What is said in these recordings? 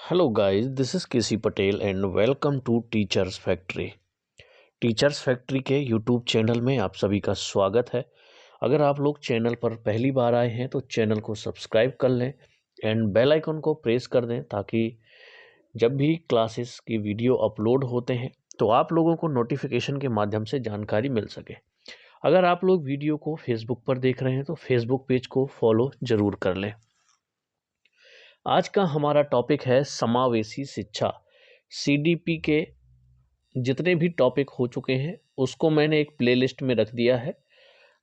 Hello guys, this is KC Patel and welcome to teachers factory. Teachers factory के YouTube channel में आप सभी का स्वागत है। अगर आप लोग चैनल पर पहली बार आए हैं तो चैनल को सब्सक्राइब कर लें एंड बेल आइकन को प्रेस कर दें ताकि जब भी क्लासेस की वीडियो अपलोड होते हैं तो आप लोगों को नोटिफिकेशन के माध्यम से जानकारी मिल सके। अगर आप लोग वीडियो को फेसबुक पर देख रहे हैं तो फेसबुक पेज को फॉलो ज़रूर कर लें। आज का हमारा टॉपिक है समावेशी शिक्षा। सीडीपी के जितने भी टॉपिक हो चुके हैं उसको मैंने एक प्लेलिस्ट में रख दिया है,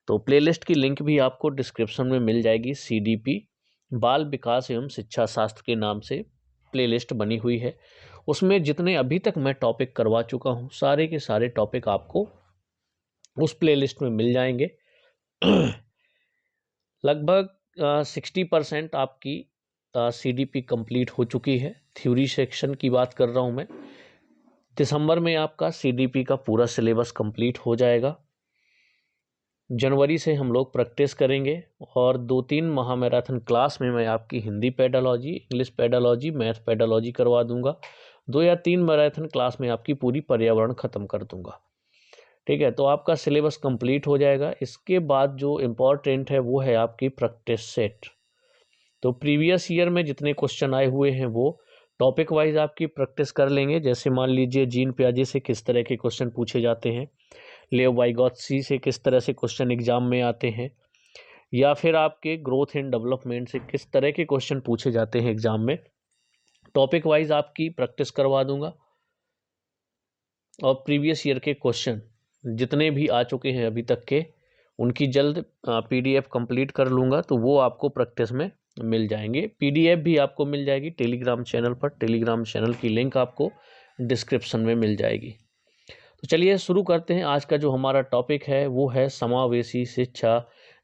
तो प्लेलिस्ट की लिंक भी आपको डिस्क्रिप्शन में मिल जाएगी। सीडीपी बाल विकास एवं शिक्षा शास्त्र के नाम से प्लेलिस्ट बनी हुई है। उसमें जितने अभी तक मैं टॉपिक करवा चुका हूँ सारे के सारे टॉपिक आपको उस प्लेलिस्ट में मिल जाएंगे। लगभग 60% आपकी सीडीपी कंप्लीट हो चुकी है। थ्योरी सेक्शन की बात कर रहा हूँ मैं। दिसंबर में आपका सीडीपी का पूरा सिलेबस कंप्लीट हो जाएगा। जनवरी से हम लोग प्रैक्टिस करेंगे और 2-3 महामैराथन क्लास में मैं आपकी Hindi pedology, English pedology, math pedology करवा दूंगा। 2 या 3 मैराथन क्लास में आपकी पूरी पर्यावरण ख़त्म कर दूंगा। ठीक है, तो आपका सिलेबस कंप्लीट हो जाएगा। इसके बाद जो इम्पोर्टेंट है वो है आपकी प्रैक्टिस सेट। तो प्रीवियस ईयर में जितने क्वेश्चन आए हुए हैं वो टॉपिक वाइज आपकी प्रैक्टिस कर लेंगे। जैसे मान लीजिए जीन पियाजे से किस तरह के क्वेश्चन पूछे जाते हैं, लेव वाइगॉत्स्की से किस तरह से क्वेश्चन एग्जाम में आते हैं, या फिर आपके ग्रोथ एंड डेवलपमेंट से किस तरह के क्वेश्चन पूछे जाते हैं एग्जाम में। टॉपिक वाइज आपकी प्रैक्टिस करवा दूंगा और प्रीवियस ईयर के क्वेश्चन जितने भी आ चुके हैं अभी तक के उनकी जल्द पीडीएफ कंप्लीट कर लूँगा, तो वो आपको प्रैक्टिस में मिल जाएंगे। पीडीएफ भी आपको मिल जाएगी टेलीग्राम चैनल पर। टेलीग्राम चैनल की लिंक आपको डिस्क्रिप्शन में मिल जाएगी। तो चलिए शुरू करते हैं। आज का जो हमारा टॉपिक है वो है समावेशी शिक्षा,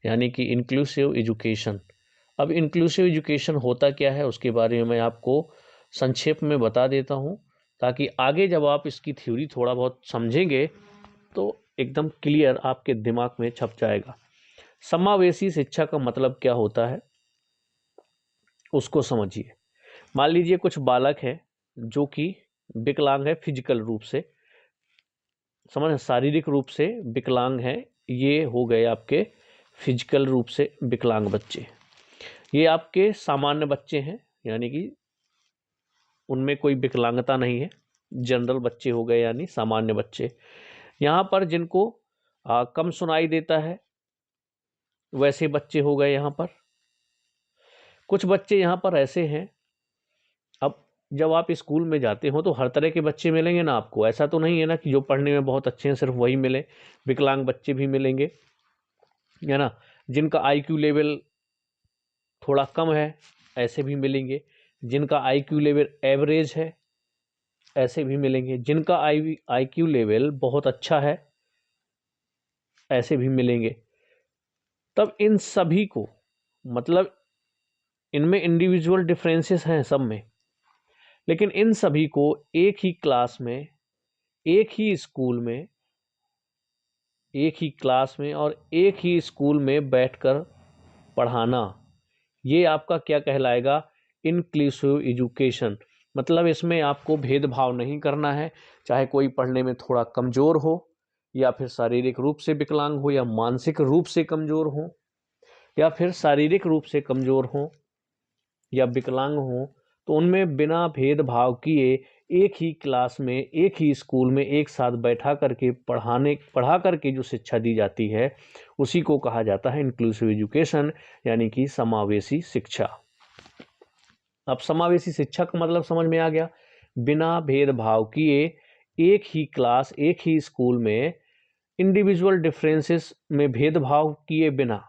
यानी कि इंक्लूसिव एजुकेशन। अब इंक्लूसिव एजुकेशन होता क्या है उसके बारे में मैं आपको संक्षेप में बता देता हूँ, ताकि आगे जब आप इसकी थ्योरी थोड़ा बहुत समझेंगे तो एकदम क्लियर आपके दिमाग में छप जाएगा। समावेशी शिक्षा का मतलब क्या होता है उसको समझिए। मान लीजिए कुछ बालक है जो कि विकलांग है, फिजिकल रूप से, समझ, शारीरिक रूप से विकलांग है। ये हो गए आपके फिजिकल रूप से विकलांग बच्चे। ये आपके सामान्य बच्चे हैं, यानी कि उनमें कोई विकलांगता नहीं है। जनरल बच्चे हो गए यानी सामान्य बच्चे। यहाँ पर जिनको कम सुनाई देता है वैसे बच्चे हो गए। यहाँ पर कुछ बच्चे यहाँ पर ऐसे हैं, अब जब आप स्कूल में जाते हो तो हर तरह के बच्चे मिलेंगे ना आपको। ऐसा तो नहीं है ना कि जो पढ़ने में बहुत अच्छे हैं सिर्फ वही मिले। विकलांग बच्चे भी मिलेंगे, है ना। जिनका आईक्यू लेवल थोड़ा कम है ऐसे भी मिलेंगे। जिनका आईक्यू लेवल एवरेज है ऐसे भी मिलेंगे। जिनका आईक्यू लेवल बहुत अच्छा है ऐसे भी मिलेंगे। तब इन सभी को, मतलब इनमें इंडिविजुअल डिफरेंसेस हैं सब में, लेकिन इन सभी को एक ही क्लास में, एक ही स्कूल में, एक ही क्लास में और एक ही स्कूल में बैठकर पढ़ाना, ये आपका क्या कहलाएगा? Inclusive education. मतलब इसमें आपको भेदभाव नहीं करना है, चाहे कोई पढ़ने में थोड़ा कमज़ोर हो या फिर शारीरिक रूप से विकलांग हो या मानसिक रूप से कमज़ोर हो या फिर शारीरिक रूप से कमज़ोर हो या विकलांग हो, तो उनमें बिना भेदभाव किए एक ही क्लास में, एक ही स्कूल में एक साथ बैठा करके पढ़ा करके जो शिक्षा दी जाती है उसी को कहा जाता है इंक्लूसिव एजुकेशन, यानी कि समावेशी शिक्षा। अब समावेशी शिक्षा का मतलब समझ में आ गया। बिना भेदभाव किए एक ही क्लास, एक ही स्कूल में, इंडिविजुअल डिफरेंसेस में भेदभाव किए बिना।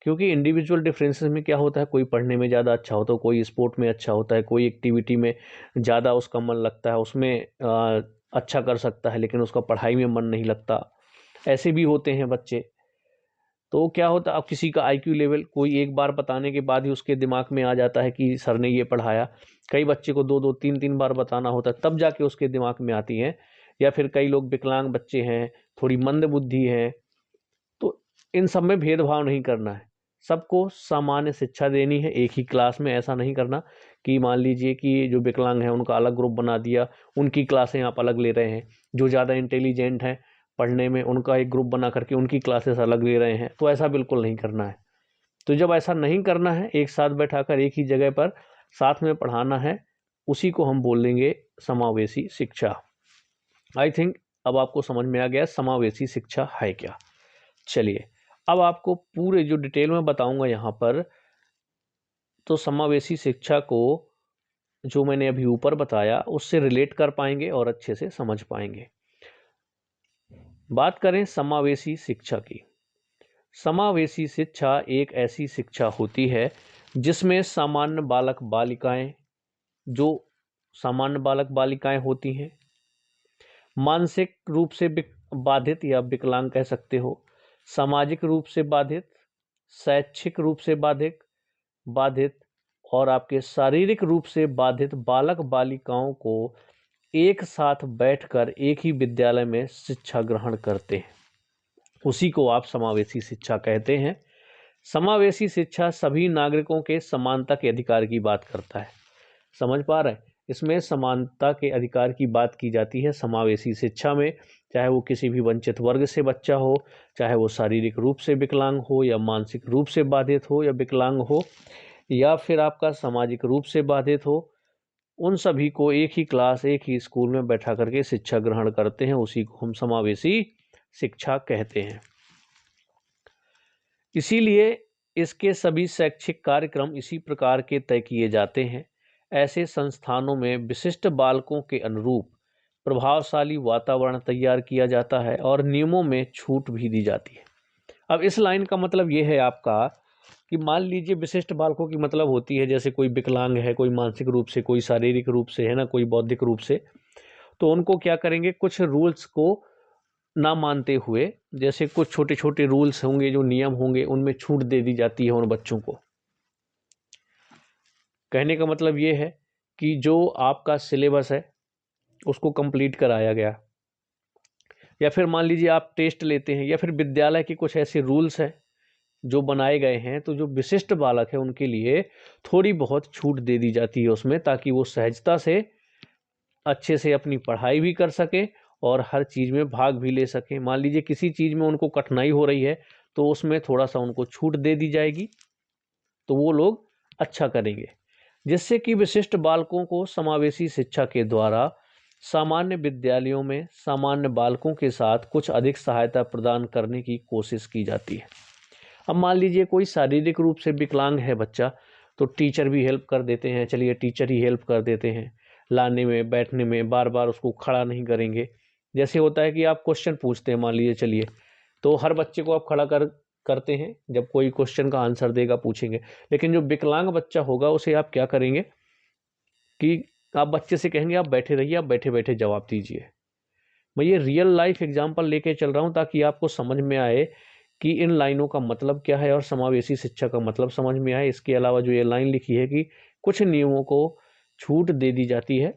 क्योंकि इंडिविजुअल डिफरेंसेस में क्या होता है, कोई पढ़ने में ज़्यादा अच्छा होता है, कोई स्पोर्ट में अच्छा होता है, कोई एक्टिविटी में ज़्यादा उसका मन लगता है, उसमें अच्छा कर सकता है, लेकिन उसका पढ़ाई में मन नहीं लगता। ऐसे भी होते हैं बच्चे। तो क्या होता है, अब किसी का आईक्यू लेवल कोई एक बार बताने के बाद ही उसके दिमाग में आ जाता है कि सर ने ये पढ़ाया। कई बच्चे को 2-2, 3-3 बार बताना होता है तब जाके उसके दिमाग में आती हैं। या फिर कई लोग विकलांग बच्चे हैं, थोड़ी मंद बुद्धि है, तो इन सब में भेदभाव नहीं करना है। सबको सामान्य शिक्षा देनी है एक ही क्लास में। ऐसा नहीं करना कि मान लीजिए कि जो विकलांग हैं उनका अलग ग्रुप बना दिया, उनकी क्लासें आप अलग ले रहे हैं, जो ज़्यादा इंटेलिजेंट हैं पढ़ने में उनका एक ग्रुप बना करके उनकी क्लासेस अलग ले रहे हैं, तो ऐसा बिल्कुल नहीं करना है। तो जब ऐसा नहीं करना है, एक साथ बैठाकर एक ही जगह पर साथ में पढ़ाना है, उसी को हम बोलेंगे समावेशी शिक्षा। आई थिंक अब आपको समझ में आ गया समावेशी शिक्षा है क्या। चलिए अब आपको पूरे जो डिटेल में बताऊंगा यहाँ पर, तो समावेशी शिक्षा को जो मैंने अभी ऊपर बताया उससे रिलेट कर पाएंगे और अच्छे से समझ पाएंगे। बात करें समावेशी शिक्षा की। समावेशी शिक्षा एक ऐसी शिक्षा होती है जिसमें सामान्य बालक बालिकाएं, जो सामान्य बालक बालिकाएं होती हैं, मानसिक रूप से बाधित या विकलांग कह सकते हो, सामाजिक रूप से बाधित, शैक्षिक रूप से बाधित और आपके शारीरिक रूप से बाधित बालक बालिकाओं को एक साथ बैठकर एक ही विद्यालय में शिक्षा ग्रहण करते हैं, उसी को आप समावेशी शिक्षा कहते हैं। समावेशी शिक्षा सभी नागरिकों के समानता के अधिकार की बात करता है। समझ पा रहे हैं, इसमें समानता के अधिकार की बात की जाती है समावेशी शिक्षा में, चाहे वो किसी भी वंचित वर्ग से बच्चा हो, चाहे वो शारीरिक रूप से विकलांग हो या मानसिक रूप से बाधित हो या विकलांग हो, या फिर आपका सामाजिक रूप से बाधित हो, उन सभी को एक ही क्लास एक ही स्कूल में बैठा करके शिक्षा ग्रहण करते हैं, उसी को हम समावेशी शिक्षा कहते हैं। इसीलिए इसके सभी शैक्षिक कार्यक्रम इसी प्रकार के तय किए जाते हैं। ऐसे संस्थानों में विशिष्ट बालकों के अनुरूप प्रभावशाली वातावरण तैयार किया जाता है और नियमों में छूट भी दी जाती है। अब इस लाइन का मतलब ये है आपका कि मान लीजिए विशिष्ट बालकों की मतलब होती है जैसे कोई विकलांग है, कोई मानसिक रूप से, कोई शारीरिक रूप से, है ना, कोई बौद्धिक रूप से, तो उनको क्या करेंगे, कुछ रूल्स को ना मानते हुए, जैसे कुछ छोटे छोटे रूल्स होंगे, जो नियम होंगे, उनमें छूट दे दी जाती है उन बच्चों को। कहने का मतलब ये है कि जो आपका सिलेबस है उसको कंप्लीट कराया गया, या फिर मान लीजिए आप टेस्ट लेते हैं, या फिर विद्यालय के कुछ ऐसे रूल्स हैं जो बनाए गए हैं, तो जो विशिष्ट बालक है उनके लिए थोड़ी बहुत छूट दे दी जाती है उसमें, ताकि वो सहजता से अच्छे से अपनी पढ़ाई भी कर सके और हर चीज़ में भाग भी ले सके। मान लीजिए किसी चीज़ में उनको कठिनाई हो रही है तो उसमें थोड़ा सा उनको छूट दे दी जाएगी, तो वो लोग अच्छा करेंगे, जिससे कि विशिष्ट बालकों को समावेशी शिक्षा के द्वारा सामान्य विद्यालयों में सामान्य बालकों के साथ कुछ अधिक सहायता प्रदान करने की कोशिश की जाती है। अब मान लीजिए कोई शारीरिक रूप से विकलांग है बच्चा, तो टीचर भी हेल्प कर देते हैं, चलिए टीचर ही हेल्प कर देते हैं लाने में, बैठने में, बार बार उसको खड़ा नहीं करेंगे। जैसे होता है कि आप क्वेश्चन पूछते हैं मान लीजिए, चलिए, तो हर बच्चे को आप खड़ा करते हैं जब कोई क्वेश्चन का आंसर देगा, पूछेंगे, लेकिन जो विकलांग बच्चा होगा उसे आप क्या करेंगे कि आप बच्चे से कहेंगे आप बैठे रहिए, आप बैठे बैठे जवाब दीजिए। मैं ये रियल लाइफ एग्जाम्पल लेके चल रहा हूँ ताकि आपको समझ में आए कि इन लाइनों का मतलब क्या है और समावेशी शिक्षा का मतलब समझ में आए। इसके अलावा जो ये लाइन लिखी है कि कुछ नियमों को छूट दे दी जाती है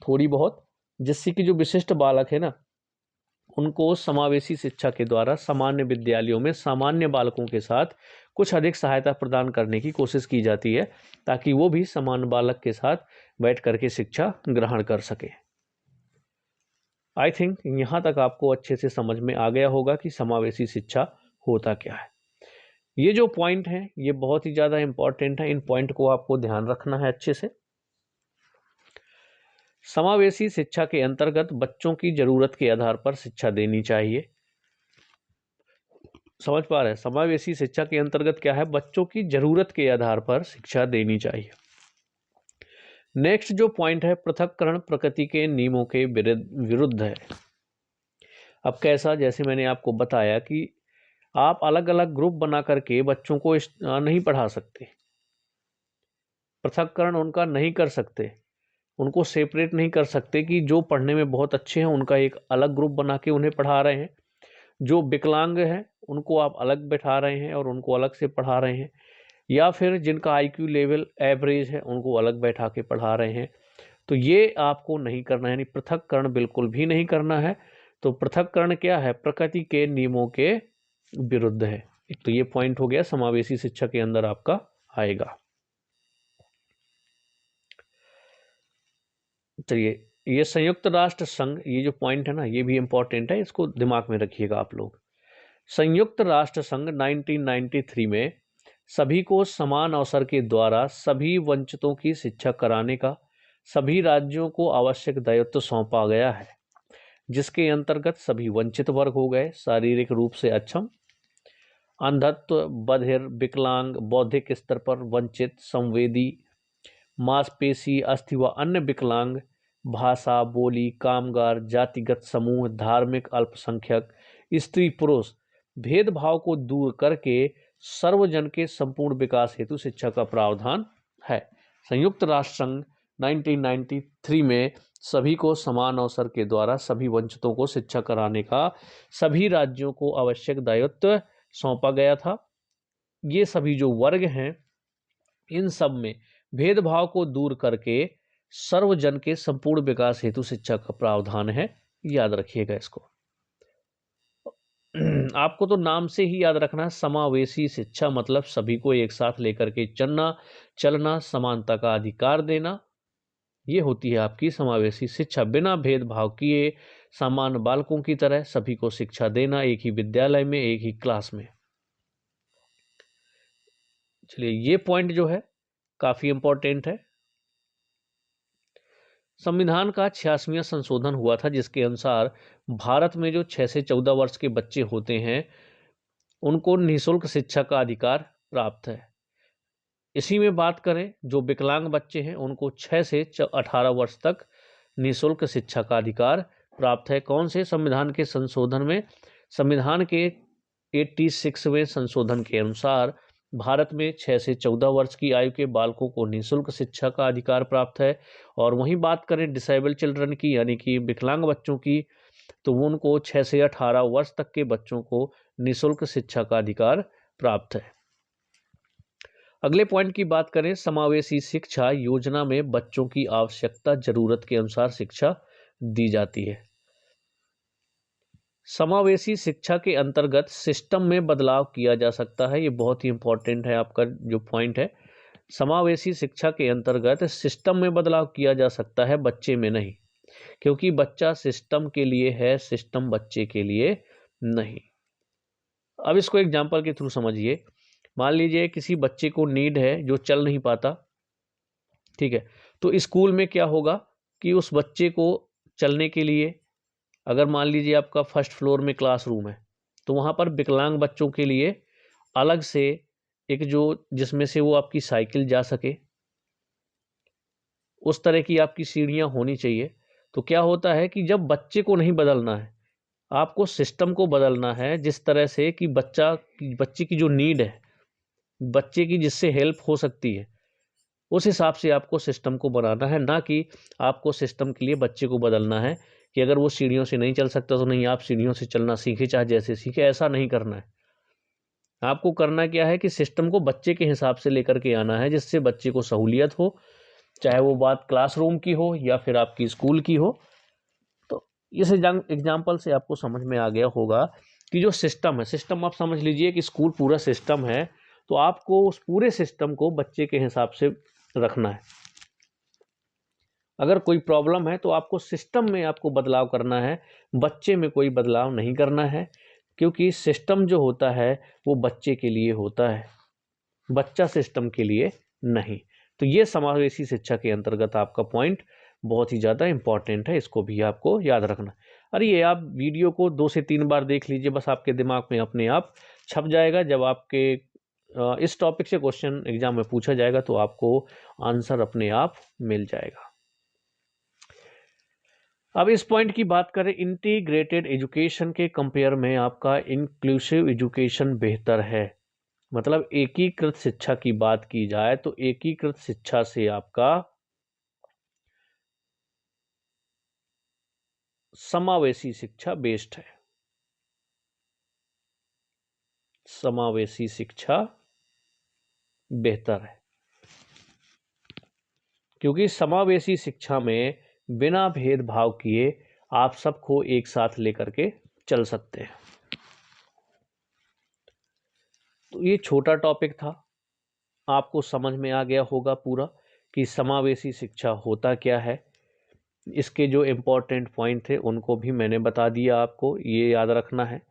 थोड़ी बहुत, जिससे कि जो विशिष्ट बालक है ना, उनको समावेशी शिक्षा के द्वारा सामान्य विद्यालयों में सामान्य बालकों के साथ कुछ अधिक सहायता प्रदान करने की कोशिश की जाती है, ताकि वो भी समान बालक के साथ बैठ करके शिक्षा ग्रहण कर सके। आई थिंक यहाँ तक आपको अच्छे से समझ में आ गया होगा कि समावेशी शिक्षा होता क्या है। ये जो पॉइंट है ये बहुत ही ज़्यादा इंपॉर्टेंट है, इन पॉइंट को आपको ध्यान रखना है अच्छे से। समावेशी शिक्षा के अंतर्गत बच्चों की जरूरत के आधार पर शिक्षा देनी चाहिए। समझ पा रहे हैं, समावेशी शिक्षा के अंतर्गत क्या है, बच्चों की जरूरत के आधार पर शिक्षा देनी चाहिए। नेक्स्ट जो पॉइंट है, पृथक्करण प्रकृति के नियमों के विरुद्ध है। अब कैसा, जैसे मैंने आपको बताया कि आप अलग अलग ग्रुप बना करके बच्चों को नहीं पढ़ा सकते, पृथक्करण उनका नहीं कर सकते, उनको सेपरेट नहीं कर सकते कि जो पढ़ने में बहुत अच्छे हैं उनका एक अलग ग्रुप बना के उन्हें पढ़ा रहे हैं, जो विकलांग हैं उनको आप अलग बैठा रहे हैं और उनको अलग से पढ़ा रहे हैं, या फिर जिनका आईक्यू लेवल एवरेज है उनको अलग बैठा के पढ़ा रहे हैं। तो ये आपको नहीं करना है, यानी पृथक्करण बिल्कुल भी नहीं करना है। तो पृथक्करण क्या है, प्रकृति के नियमों के विरुद्ध है। तो ये पॉइंट हो गया समावेशी शिक्षा के अंदर आपका आएगा। चलिए, ये संयुक्त राष्ट्र संघ, ये जो पॉइंट है ना, ये भी इम्पोर्टेंट है, इसको दिमाग में रखिएगा आप लोग। संयुक्त राष्ट्र संघ 1993 में सभी को समान अवसर के द्वारा सभी वंचितों की शिक्षा कराने का सभी राज्यों को आवश्यक दायित्व सौंपा गया है, जिसके अंतर्गत सभी वंचित वर्ग हो गए, शारीरिक रूप से अक्षम, अंधत्व, बधिर, विकलांग, बौद्धिक स्तर पर वंचित, संवेदी, मांसपेशी, अस्थि व अन्य विकलांग, भाषा, बोली, कामगार, जातिगत समूह, धार्मिक अल्पसंख्यक, स्त्री पुरुष भेदभाव को दूर करके सर्वजन के संपूर्ण विकास हेतु शिक्षा का प्रावधान है। संयुक्त राष्ट्र संघ 1993 में सभी को समान अवसर के द्वारा सभी वंचितों को शिक्षा कराने का सभी राज्यों को आवश्यक दायित्व सौंपा गया था। ये सभी जो वर्ग हैं, इन सब में भेदभाव को दूर करके सर्वजन के संपूर्ण विकास हेतु शिक्षा का प्रावधान है। याद रखिएगा इसको। आपको तो नाम से ही याद रखना है, समावेशी शिक्षा मतलब सभी को एक साथ लेकर के चलना, समानता का अधिकार देना, ये होती है आपकी समावेशी शिक्षा। बिना भेदभाव किए समान बालकों की तरह सभी को शिक्षा देना, एक ही विद्यालय में, एक ही क्लास में। चलिए, ये पॉइंट जो है काफी इंपॉर्टेंट है। संविधान का 86वां संशोधन हुआ था, जिसके अनुसार भारत में जो 6 से 14 वर्ष के बच्चे होते हैं उनको निःशुल्क शिक्षा का अधिकार प्राप्त है। इसी में बात करें, जो विकलांग बच्चे हैं उनको 6 से 18 वर्ष तक निःशुल्क शिक्षा का अधिकार प्राप्त है। कौन से संविधान के संशोधन में? संविधान के 86वें संशोधन के अनुसार भारत में 6 से 14 वर्ष की आयु के बालकों को निःशुल्क शिक्षा का अधिकार प्राप्त है। और वहीं बात करें डिसेबल चिल्ड्रन की, यानी कि विकलांग बच्चों की, तो उनको 6 से 18 वर्ष तक के बच्चों को निःशुल्क शिक्षा का अधिकार प्राप्त है। अगले पॉइंट की बात करें, समावेशी शिक्षा योजना में बच्चों की आवश्यकता जरूरत के अनुसार शिक्षा दी जाती है। समावेशी शिक्षा के अंतर्गत सिस्टम में बदलाव किया जा सकता है। ये बहुत ही इंपॉर्टेंट है आपका जो पॉइंट है। समावेशी शिक्षा के अंतर्गत सिस्टम में बदलाव किया जा सकता है, बच्चे में नहीं, क्योंकि बच्चा सिस्टम के लिए है, सिस्टम बच्चे के लिए नहीं। अब इसको एग्जाम्पल के थ्रू समझिए। मान लीजिए किसी बच्चे को नीड है जो चल नहीं पाता, ठीक है, तो स्कूल में क्या होगा कि उस बच्चे को चलने के लिए, अगर मान लीजिए आपका फर्स्ट फ्लोर में क्लासरूम है, तो वहाँ पर विकलांग बच्चों के लिए अलग से एक जो जिसमें से वो आपकी साइकिल जा सके, उस तरह की आपकी सीढ़ियाँ होनी चाहिए। तो क्या होता है कि जब बच्चे को नहीं बदलना है, आपको सिस्टम को बदलना है, जिस तरह से कि बच्चे की जो नीड है, बच्चे की जिससे हेल्प हो सकती है, उस हिसाब से आपको सिस्टम को बनाना है, ना कि आपको सिस्टम के लिए बच्चे को बदलना है कि अगर वो सीढ़ियों से नहीं चल सकता तो नहीं, आप सीढ़ियों से चलना सीखे, चाहे जैसे सीखे। ऐसा नहीं करना है। आपको करना क्या है कि सिस्टम को बच्चे के हिसाब से लेकर के आना है, जिससे बच्चे को सहूलियत हो, चाहे वो बात क्लासरूम की हो या फिर आपकी स्कूल की हो। तो इस एग्जाम्पल से आपको समझ में आ गया होगा कि जो सिस्टम है, सिस्टम आप समझ लीजिए कि स्कूल पूरा सिस्टम है, तो आपको उस पूरे सिस्टम को बच्चे के हिसाब से रखना है। अगर कोई प्रॉब्लम है तो आपको सिस्टम में आपको बदलाव करना है, बच्चे में कोई बदलाव नहीं करना है, क्योंकि सिस्टम जो होता है वो बच्चे के लिए होता है, बच्चा सिस्टम के लिए नहीं। तो ये समावेशी शिक्षा के अंतर्गत आपका पॉइंट बहुत ही ज़्यादा इंपॉर्टेंट है, इसको भी आपको याद रखना। अरे ये आप वीडियो को 2 से 3 बार देख लीजिए, बस आपके दिमाग में अपने आप छप जाएगा। जब आपके इस टॉपिक से क्वेश्चन एग्जाम में पूछा जाएगा तो आपको आंसर अपने आप मिल जाएगा। अब इस पॉइंट की बात करें, इंटीग्रेटेड एजुकेशन के कंपेयर में आपका इंक्लूसिव एजुकेशन बेहतर है। मतलब एकीकृत शिक्षा की बात की जाए तो एकीकृत शिक्षा से आपका समावेशी शिक्षा बेस्ट है। समावेशी शिक्षा बेहतर है, क्योंकि समावेशी शिक्षा में बिना भेदभाव किए आप सबको एक साथ लेकर के चल सकते हैं। तो ये छोटा टॉपिक था, आपको समझ में आ गया होगा पूरा कि समावेशी शिक्षा होता क्या है, इसके जो इम्पोर्टेंट पॉइंट थे उनको भी मैंने बता दिया, आपको ये याद रखना है।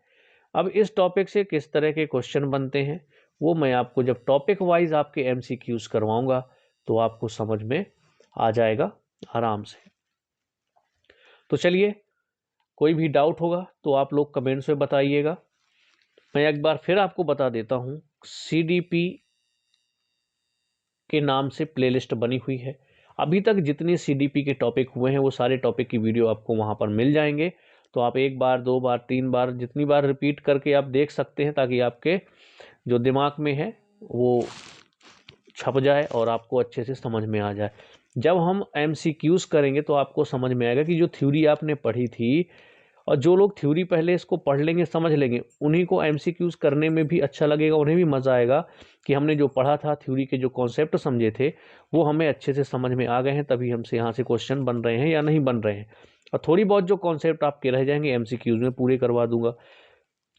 अब इस टॉपिक से किस तरह के क्वेश्चन बनते हैं वो मैं आपको जब टॉपिक वाइज आपके MCQs करवाऊंगा तो आपको समझ में आ जाएगा आराम से। तो चलिए, कोई भी डाउट होगा तो आप लोग कमेंट्स में बताइएगा। मैं एक बार फिर आपको बता देता हूँ, CDP के नाम से प्लेलिस्ट बनी हुई है। अभी तक जितने CDP के टॉपिक हुए हैं वो सारे टॉपिक की वीडियो आपको वहाँ पर मिल जाएंगे। तो आप एक बार, दो बार, तीन बार, जितनी बार रिपीट करके आप देख सकते हैं, ताकि आपके जो दिमाग में है वो छप जाए और आपको अच्छे से समझ में आ जाए। जब हम MCQs करेंगे तो आपको समझ में आएगा कि जो थ्योरी आपने पढ़ी थी, और जो लोग थ्योरी पहले इसको पढ़ लेंगे, समझ लेंगे, उन्हीं को MCQs करने में भी अच्छा लगेगा, उन्हें भी मज़ा आएगा कि हमने जो पढ़ा था, थ्योरी के जो कॉन्सेप्ट समझे थे वो हमें अच्छे से समझ में आ गए हैं, तभी हमसे यहाँ से क्वेश्चन बन रहे हैं या नहीं बन रहे हैं। और थोड़ी बहुत जो कॉन्सेप्ट आपके रह जाएंगे MCQs में पूरे करवा दूंगा,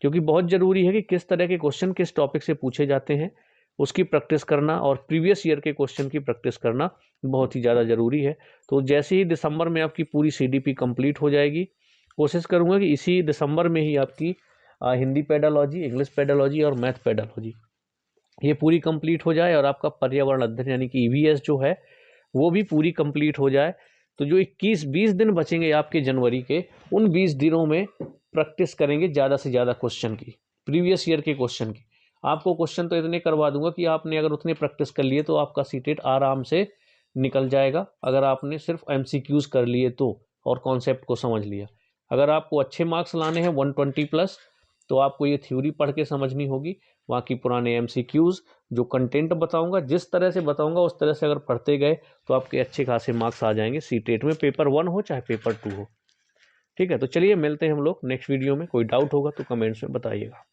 क्योंकि बहुत ज़रूरी है कि किस तरह के क्वेश्चन किस टॉपिक से पूछे जाते हैं उसकी प्रैक्टिस करना, और प्रीवियस ईयर के क्वेश्चन की प्रैक्टिस करना बहुत ही ज़्यादा ज़रूरी है। तो जैसे ही दिसंबर में आपकी पूरी CDP कंप्लीट हो जाएगी, कोशिश करूँगा कि इसी दिसंबर में ही आपकी हिंदी पेडालॉजी, इंग्लिश पेडालॉजी और मैथ पेडालॉजी ये पूरी कंप्लीट हो जाए, और आपका पर्यावरण अध्ययन यानी कि EVS जो है वो भी पूरी कंप्लीट हो जाए। तो जो 21-20 दिन बचेंगे आपके जनवरी के, उन 20 दिनों में प्रैक्टिस करेंगे ज़्यादा से ज़्यादा क्वेश्चन की, प्रीवियस ईयर के क्वेश्चन की। आपको क्वेश्चन तो इतने करवा दूंगा कि आपने अगर उतने प्रैक्टिस कर लिए तो आपका सीटेट आराम से निकल जाएगा, अगर आपने सिर्फ MCQs कर लिए तो, और कॉन्सेप्ट को समझ लिया। अगर आपको अच्छे मार्क्स लाने हैं 120+ तो आपको ये थ्योरी पढ़ के समझनी होगी। बाकी पुराने MCQs जो कंटेंट बताऊंगा, जिस तरह से बताऊंगा उस तरह से अगर पढ़ते गए तो आपके अच्छे खासे मार्क्स आ जाएंगे सीटेट में, पेपर 1 हो चाहे पेपर 2 हो। ठीक है, तो चलिए मिलते हैं हम लोग नेक्स्ट वीडियो में। कोई डाउट होगा तो कमेंट्स में बताइएगा।